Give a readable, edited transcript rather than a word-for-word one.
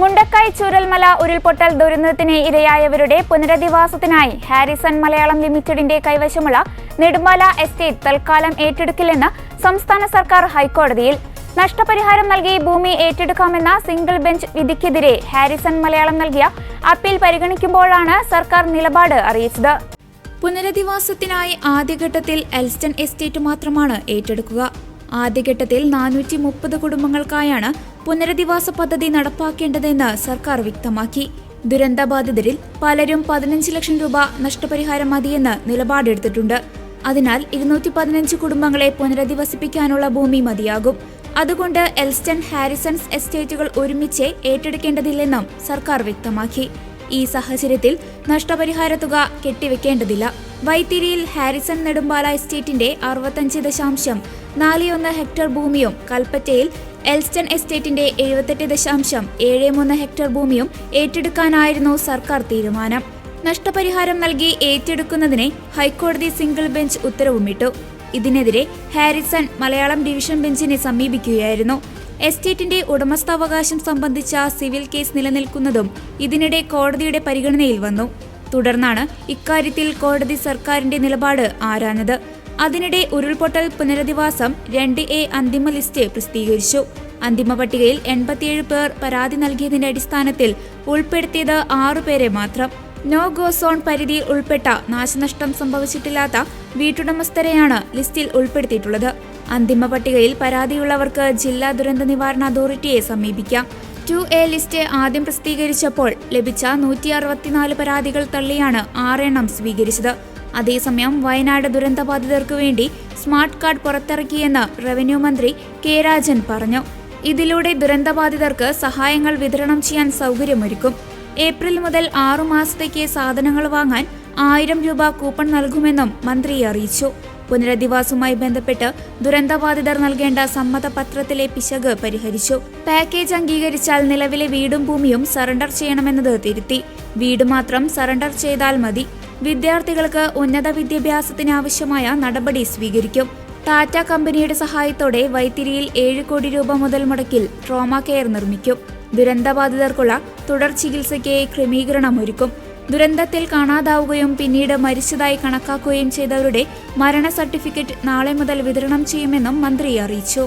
മുണ്ടക്കൈ ചൂരൽമല ഉരുൾപൊട്ടൽ ദുരന്തത്തിന് ഇരയായവരുടെ പുനരധിവാസത്തിനായി ഹാരിസൺ മലയാളം ലിമിറ്റഡിന്റെ കൈവശമുള്ള നെടുമ്പാല എസ്റ്റേറ്റ് തൽക്കാലം ഏറ്റെടുക്കില്ലെന്ന് സംസ്ഥാന സർക്കാർ ഹൈക്കോടതിയിൽ. നഷ്ടപരിഹാരം നൽകി ഭൂമി ഏറ്റെടുക്കാമെന്ന സിംഗിൾ ബെഞ്ച് വിധിക്കെതിരെ ഹാരിസൺ മലയാളം നൽകിയ അപ്പീൽ പരിഗണിക്കുമ്പോഴാണ് സർക്കാർ നിലപാട് അറിയിച്ചത്. പുനരധിവാസത്തിനായി ആദ്യഘട്ടത്തിൽ എൽസ്റ്റൺ എസ്റ്റേറ്റ് മാത്രമാണ് ഏറ്റെടുക്കുക. ആദ്യഘട്ടത്തിൽ 430 കുടുംബങ്ങൾക്കായാണ് പുനരധിവാസ പദ്ധതി നടപ്പാക്കേണ്ടതെന്ന് സർക്കാർ വ്യക്തമാക്കി. ദുരന്തബാധിതരിൽ പലരും 15 ലക്ഷം രൂപ നഷ്ടപരിഹാരം മതിയെന്ന് നിലപാടെടുത്തിട്ടുണ്ട്. അതിനാൽ 215 കുടുംബങ്ങളെ പുനരധിവസിപ്പിക്കാനുള്ള ഭൂമി മതിയാകും. അതുകൊണ്ട് എൽസ്റ്റൺ ഹാരിസൺസ് എസ്റ്റേറ്റുകൾ ഒരുമിച്ച് ഏറ്റെടുക്കേണ്ടതില്ലെന്നും സർക്കാർ വ്യക്തമാക്കി. ഈ സാഹചര്യത്തിൽ നഷ്ടപരിഹാര തുക കെട്ടിവെക്കേണ്ടതില്ല. വൈത്തിരിയിൽ ഹാരിസൺ നെടുമ്പാല എസ്റ്റേറ്റിന്റെ 65.41 ഹെക്ടർ ഭൂമിയും കൽപ്പറ്റയിൽ എൽസ്റ്റൺ എസ്റ്റേറ്റിന്റെ 78.73 ഹെക്ടർ ഭൂമിയും ഏറ്റെടുക്കാനായിരുന്നു സർക്കാർ തീരുമാനം. നഷ്ടപരിഹാരം നൽകി ഏറ്റെടുക്കുന്നതിനെ ഹൈക്കോടതി സിംഗിൾ ബെഞ്ച് ഉത്തരവുമിട്ടു. ഇതിനെതിരെ ഹാരിസൺ മലയാളം ഡിവിഷൻ ബെഞ്ചിനെ സമീപിക്കുകയായിരുന്നു. എസ്റ്റേറ്റിന്റെ ഉടമസ്ഥാവകാശം സംബന്ധിച്ച സിവിൽ കേസ് നിലനിൽക്കുന്നതും ഇതിനിടെ കോടതിയുടെ പരിഗണനയിൽ വന്നു. തുടർന്നാണ് ഇക്കാര്യത്തിൽ കോടതി സർക്കാരിന്റെ നിലപാട് ആരാഞ്ഞത്. അതിനിടെ ഉരുൾപൊട്ടൽ പുനരധിവാസം 2A അന്തിമ ലിസ്റ്റ് പ്രസിദ്ധീകരിച്ചു. അന്തിമ പട്ടികയിൽ 87 പേർ പരാതി നൽകിയതിന്റെ അടിസ്ഥാനത്തിൽ ഉൾപ്പെടുത്തിയത് 6 പേരെ മാത്രം. നോ ഗോ സോൺ പരിധിയിൽ ഉൾപ്പെട്ട നാശനഷ്ടം സംഭവിച്ചിട്ടില്ലാത്ത വീട്ടുടമസ്ഥരെയാണ് ലിസ്റ്റിൽ ഉൾപ്പെടുത്തിയിട്ടുള്ളത്. അന്തിമ പട്ടികയിൽ പരാതിയുള്ളവർക്ക് ജില്ലാ ദുരന്ത നിവാരണ അതോറിറ്റിയെ സമീപിക്കാം. 2A ലിസ്റ്റ് ആദ്യം പ്രസിദ്ധീകരിച്ചപ്പോൾ ലഭിച്ച 164 പരാതികൾ തള്ളിയാണ് 6 എണ്ണം സ്വീകരിച്ചത്. അതേസമയം വയനാട് ദുരന്തബാധിതർക്കു വേണ്ടി സ്മാർട്ട് കാർഡ് പുറത്തിറക്കിയെന്ന് റവന്യൂ മന്ത്രി കെ രാജൻ പറഞ്ഞു. ഇതിലൂടെ ദുരന്തബാധിതർക്ക് സഹായങ്ങൾ വിതരണം ചെയ്യാൻ സൗകര്യമൊരുക്കും. ഏപ്രിൽ മുതൽ 6 മാസത്തേക്ക് സാധനങ്ങൾ വാങ്ങാൻ 1000 രൂപ കൂപ്പൺ നൽകുമെന്നും മന്ത്രി അറിയിച്ചു. പുനരധിവാസവുമായി ബന്ധപ്പെട്ട് ദുരന്തബാധിതർ നൽകേണ്ട സമ്മതപത്രത്തിലെ പിശക് പരിഹരിച്ചു. പാക്കേജ് അംഗീകരിച്ചാൽ നിലവിലെ വീടും ഭൂമിയും സറണ്ടർ ചെയ്യണമെന്നത് തിരുത്തി. വീട് മാത്രം സറണ്ടർ ചെയ്താൽ മതി. വിദ്യാർത്ഥികൾക്ക് ഉന്നത വിദ്യാഭ്യാസത്തിന് ആവശ്യമായ നടപടി സ്വീകരിക്കും. ടാറ്റ കമ്പനിയുടെ സഹായത്തോടെ വൈത്തിരിയിൽ 7 കോടി രൂപ മുതൽ മുടക്കിൽ ട്രോമ കെയർ നിർമ്മിക്കും. ദുരന്തബാധിതർക്കുള്ള തുടർ ചികിത്സയ്ക്ക് ക്രമീകരണം ഒരുക്കും. ദുരന്തത്തിൽ കാണാതാവുകയും പിന്നീട് മരിച്ചതായി കണക്കാക്കുകയും ചെയ്തവരുടെ മരണ സർട്ടിഫിക്കറ്റ് നാളെ മുതൽ വിതരണം ചെയ്യുമെന്നും മന്ത്രി അറിയിച്ചു.